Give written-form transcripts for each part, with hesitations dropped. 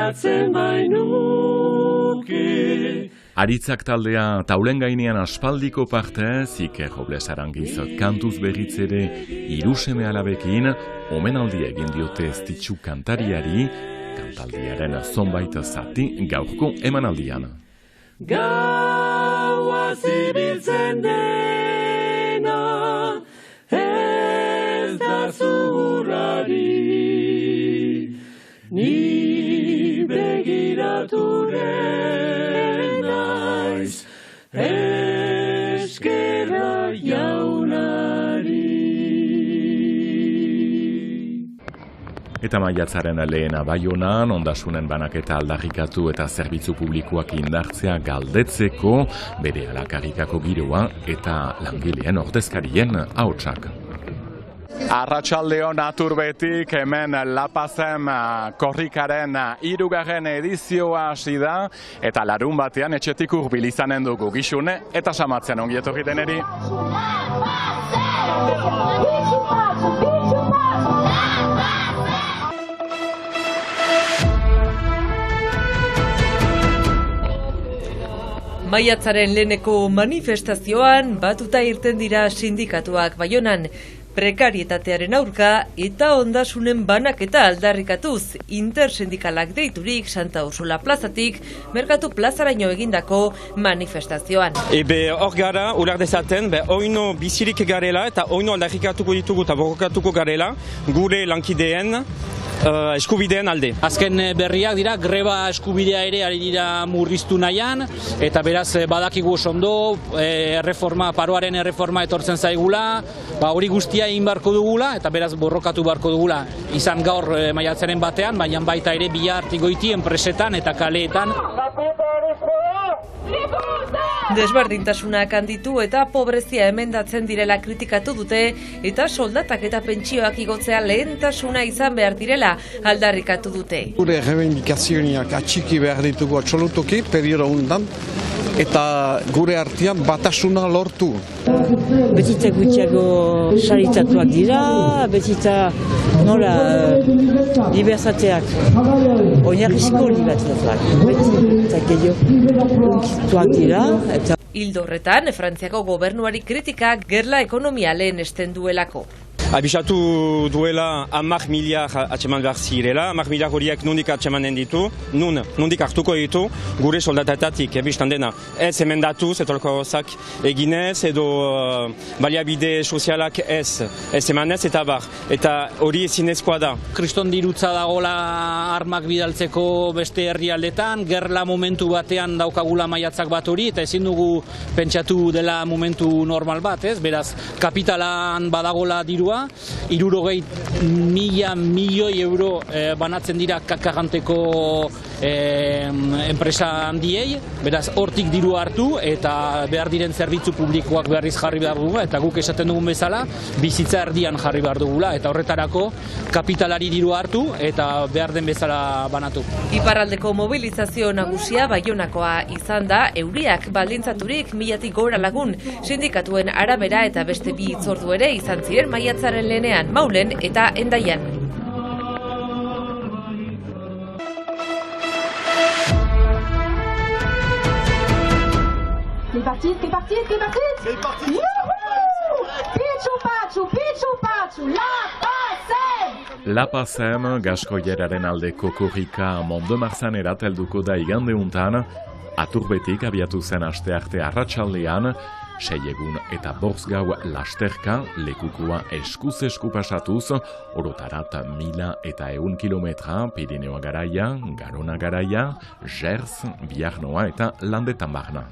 geratzen bainuke. Aritzak taldea taulen gainean aspaldiko partez, Iker Robles Arangiz kantuz berriz ere iruseme alabekin, omenaldia egin diote estitxu kantariari, kantaldiaren zonbait zati gaurko emanaldian. Gaua zibiltzen dena, ez da zurrari, ni begirature naiz, eskerra jaunari. Eta maiatzaren lehena Baionan, ondasunen banaketa aldarrikatu eta zerbitzu publikoak indartzea galdetzeko, bere alakarrikako giroa eta langileen ordezkarien ahotsak. Arratsaldeon Aturbetik, hemen Lapazem korrikaren 3. edizioa hasi da, eta larun batean etxetik hurbil izanen dugu gixune eta samatzen ongi etorri deneri. Maiatzaren leheneko manifestazioan batuta irten dira sindikatuak Baionan, prekarietatearen aurka eta ondasunen banaketa aldarrikatuz, intersindikalak deiturik Santa Ursula plazatik Merkatu plazaraino egindako manifestazioan. Hor gara, ular dezaten, oino bizirik garela eta oino aldarrikatuko ditugu eta borrokatuko garela gure lankideen eskubideen alde. Azken berriak dira, greba eskubidea ere ari dira murriztu nahian, eta beraz badakigu ondo, paroaren erreforma etortzen zaigula, hori guztia egin barko dugula, eta beraz borrokatu barko dugula. Izan gaur maiatzaren batean, baina baita ere bihar goiti enpresetan eta kaleetan. Desberdintasunak handitu eta pobrezia emendatzen direla kritikatu dute eta soldatak eta pentsioak igotzea lehentasuna izan behar direla aldarrikatu dute. Gure reivindikazioak atxiki behar ditugu absolutoki periodo undan eta gure artean batasuna lortu. Betita gutxiago saritzatuak dira, betita nola libertateak, oinarrizko libertateak, betita gehiago dira. Ildo horretan, Frantziako gobernuari kritikak gerla ekonomia lehenesten duelako. Abisatu duela 10 miliar atxeman behar zirela, 10 miliar horiek nondik atxemanen ditu, nondik hartuko ditu gure soldatatatik, biztan dena. Ez emendatuz, etolko zak eginez, edo baliabide sozialak ez emanez eta bar. Eta hori ezinezkoa da. Kriston dirutza dagola armak bidaltzeko beste herrialdetan, gerla momentu batean daukagula maiatzak bat hori, eta ezin dugu pentsatu dela momentu normal bat, ez? Beraz, kapitalan badagola dirua, 60.000 milioi euro banatzen dira kakarranteko enpresa handiei, beraz hortik diru hartu eta behar diren zerbitzu publikoak berriz jarri behar dugu, eta guk esaten dugun bezala bizitza erdian jarri behar dugula, eta horretarako kapitalari diru hartu eta behar den bezala banatu. Iparraldeko mobilizazio nagusia Baionakoa izan da, euriak baldintzaturik 1000 gora lagun, sindikatuen arabera eta beste 2 hitzordu ere izan ziren maiatzaren lehenean, Maulen eta Hendaian. C'est parti! Pichu, Lapazem, gaskoieraren aldeko korrika Mont-de-Marzan eratelduko da igandeuntan, Aturbetik abiatu zen astearte arratsaldean, 6 egun eta 5 gau lasterka, lekukua eskuz esku pasatuz, orotarat 1100 kilometra, Pirineo garaia, Garona garaia, Gers, Biarnoa eta Landetan barna.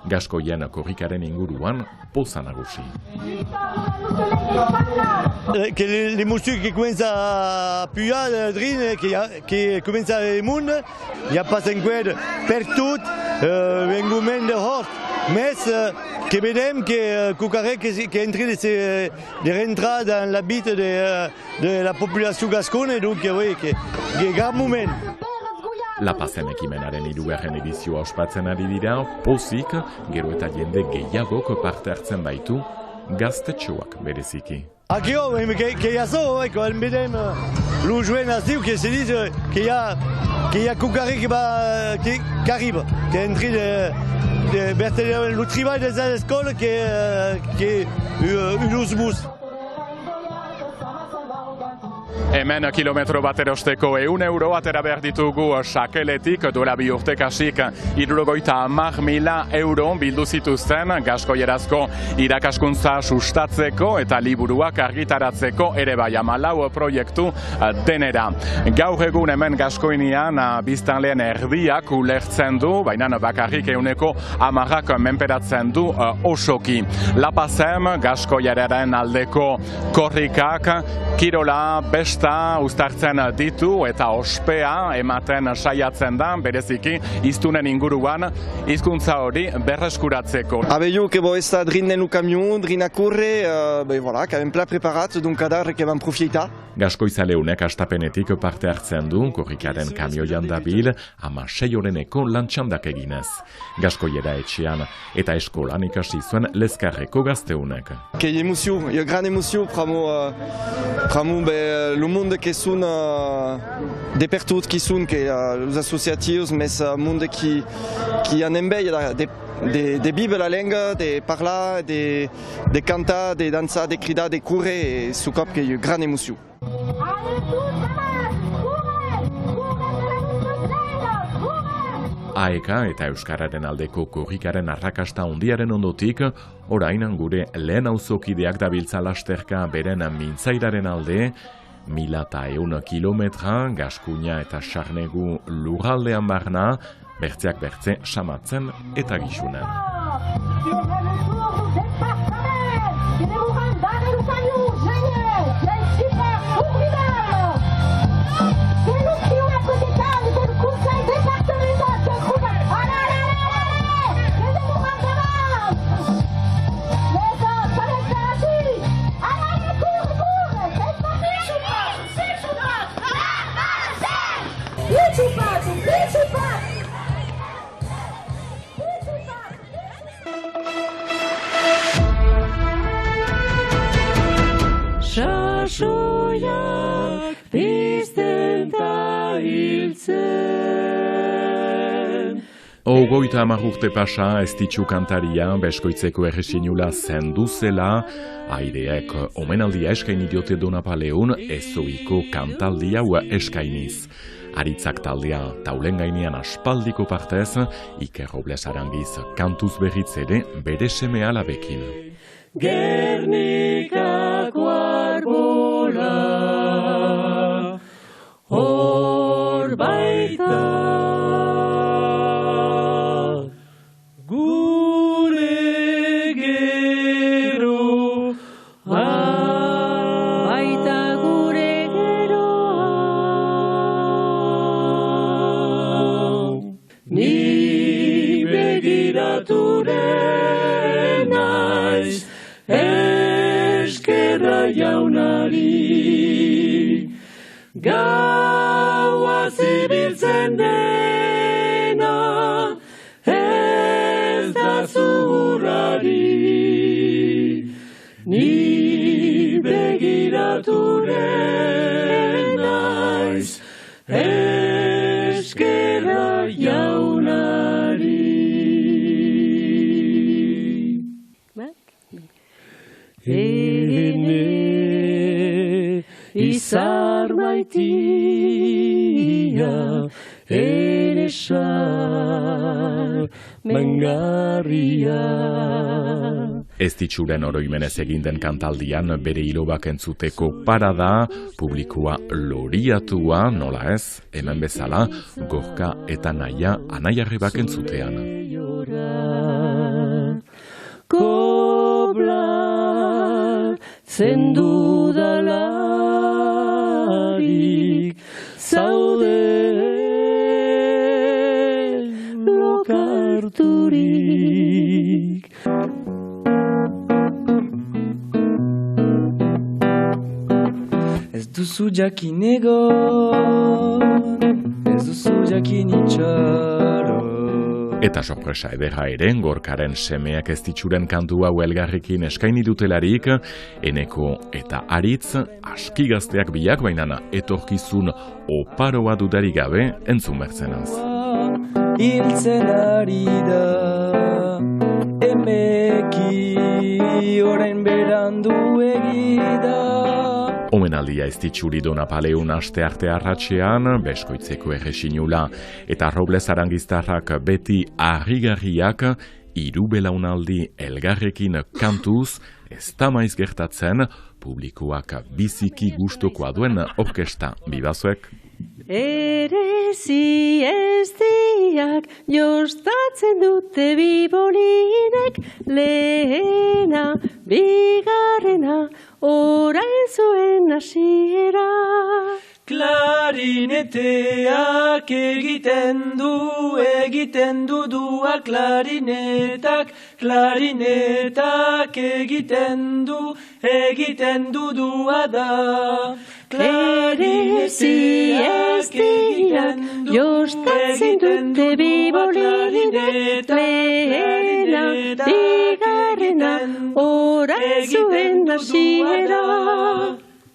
Gaskoien korrikaren inguruan poza nagusi. L'emozione che comincia a più che comincia a moon, ya passen qued per tot, vengumen de hort, mais que vedem que Cucaré que entre de rentrer dans l'habit de la population gascone, donc oui, que grand moment. Lapazem ekimenaren 3. edizioa ospatzen ari dira, pozik, gero eta jende gehiagok parte hartzen baitu, gaztetxoak bereziki. Aquí, que ya so, quand même, l'on joue nazi, que se dit qu'il y a qu'il y a Koukaré qui arrive, qui est entré le travail des écoles qui est Uluzbus. Hemen kilometro bat erosteko 100 euro atera behar ditugu sakeletik, duela 2 urte kasik 70.000 euro bildu zituzten gaskoierazko irakaskuntza sustatzeko eta liburuak argitaratzeko ere bai 14 proiektu denera. Gaur egun hemen Gaskoinian biztanleen erdiak ulertzen du, baina bakarrik 10% menperatzen du osoki. Lapazem Gaskoiararen aldeko korrikak kirola besta uztartzen ditu eta ospea ematen saiatzen da, bereziki hiztunen inguruan hizkuntza hori berreskuratzeko. Abeio que bo esta drin no camion, drin a corre, voilà, que ben pla preparat, donc kadar que ben profita. Gaskoizaleunek astapenetik parte hartzen du, korrikaren kamioian dabil, 16 oreneko lantxandak eginez. Gaskoiera etxean eta eskolan ikasi zuen Lezkarreko gazteunek. Quelle émotion, il y a grande émotion pramo le monde qui sont des pertudes qui sont que les associatifs, mais un monde qui en embelle des bibles la langue, des parla, des canta, des dansa, des crida, des courre et ce cap qu'il y a grande émotion. AEKA eta Euskararen aldeko korrikaren arrakasta handiaren ondotik, orain gure lehen auzokideak dabiltza lasterka beren mintzairaren alde, 1100 kilometra, Gaskuña eta Sarnegu lurraldean barna, bertzeak bertze samatzen eta gisunen. Sasoiak pizten ta hiltzen. 30 urte pasa ez ditxu kantaria Beskoitzeko erresinula zendu zela, aireek omenaldia eskaini diote Donapaleun ezoiko kantaldi hau eskainiz. Aritzak taldea taulen gainean aspaldiko partez, Iker Robles Arangiz kantuz berriz ere bere seme alabekin. Gernikako arbola, hor baita, gure gero, baita gure geroa. Ni begirature naiz, eskerra jaunari, gaua zibiltzen dena, ez da zurrari. Ni begirature naiz, eskerra jaunari. Ene izar maitia, ere sar mangarria. Ez ditxuren oroimenez egin den kantaldian bere hilobak entzuteko parada, publikoa loriatua, nola ez, hemen bezala, Gorka eta Naia anaiarrebak entzutean. Kobla zendudalarik zaude lokarturik. Ez duzu jakin egon, ez duzu jakin itxaron, Eta sorpresa ederra ere, Gorkaren semeak ez ditxuren kantu hau elgarrekin eskaini dutelarik, Eneko eta Aritz, aski gazteak biak bainana etorkizun oparoa dudarik gabe entzun bertzenaz. Hiltzen ari da, emeki orain berandu egida. Omenaldia ez ditxuri Dona Paleun aste arte arratxean, Beskoitzeko erresinula eta Robles Arangiztarrak beti harrigarriak, hiru belaunaldi elgarrekin kantuz, ez da maiz gertatzen, publikoak biziki gustukoa duen orkesta bibazuek. Erezi eztiak jostatzen dute bibolinek, lehena, bigarrena, orain zuen hasiera. Klarineteak egiten du dua klarinetak egiten du dua da. Erezi eztiak jostatzen dute bibolinek, lehena, bigarrena, orain zuen hasiera.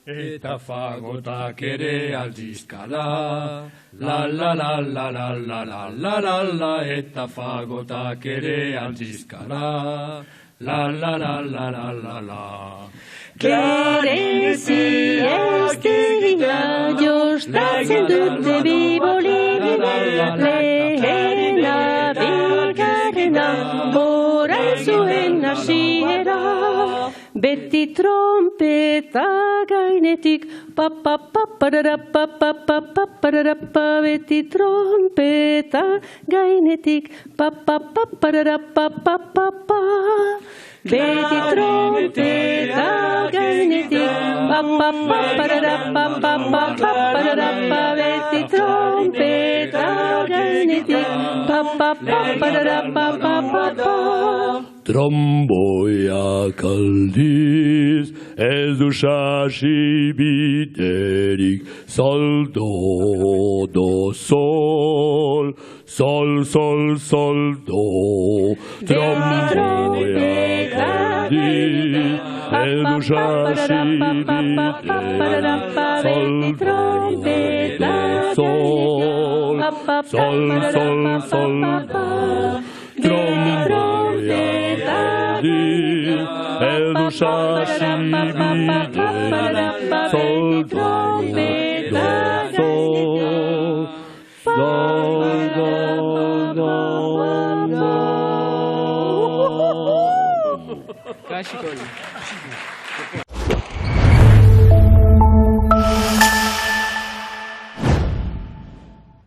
Eta fagotak ere aldizkara, la la la la la la la la la la, eta fagotak ere aldizkara, la la la la la la la. Erezi eztiak jostatzen dute bibolinek, lehena, bigarrena, orain zuen hasiera. Beti trompeta gainetik, pa-pa-pa-parara-pa-pa-pa-pa-parara-pa, beti trompeta gainetik, pa-pa-pa-parara-pa-pa-pa-pa. Beti trompeta gainetik, pa-pa-pa-parara-pa-pa-pa-pa-parara-pa, beti trompeta gainetik, pa-pa-pa-parara-pa-pa-pa-pa. Tromboiak aldiz ez du sasi biterik, sol, do, do, sol, sol, sol, sol, do. Tromboiak aldiz ez du sasi biterik, sol, do, sol, sol, sol, sol, tromboiak aldiz ez du sasi biterik, sol, do, sol, do, do, do. Kasiko.